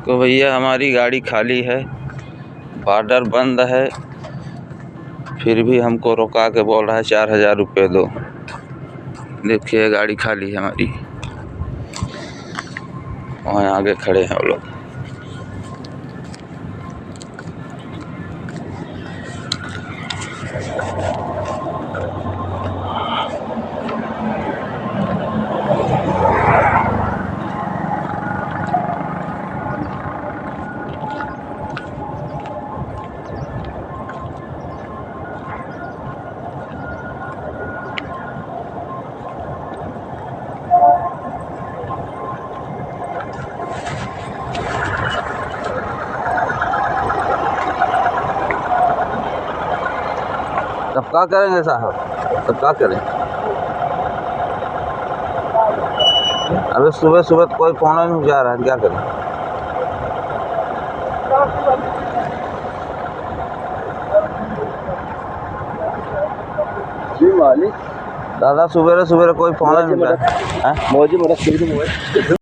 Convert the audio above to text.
तो भैया हमारी गाड़ी खाली है, बॉर्डर बंद है, फिर भी हमको रुका के बोल रहा है 4000 रुपये दो। देखिए गाड़ी खाली है हमारी, वहाँ आगे खड़े हैं वो लोग। तब क्या करेंगे साहब, तब क्या करें? अभी सुबह सुबह तो कोई फोन नहीं जा रहा है, क्या करें? जी मालिक दादा, सुबह सुबह कोई फोन नहीं जा रहा है।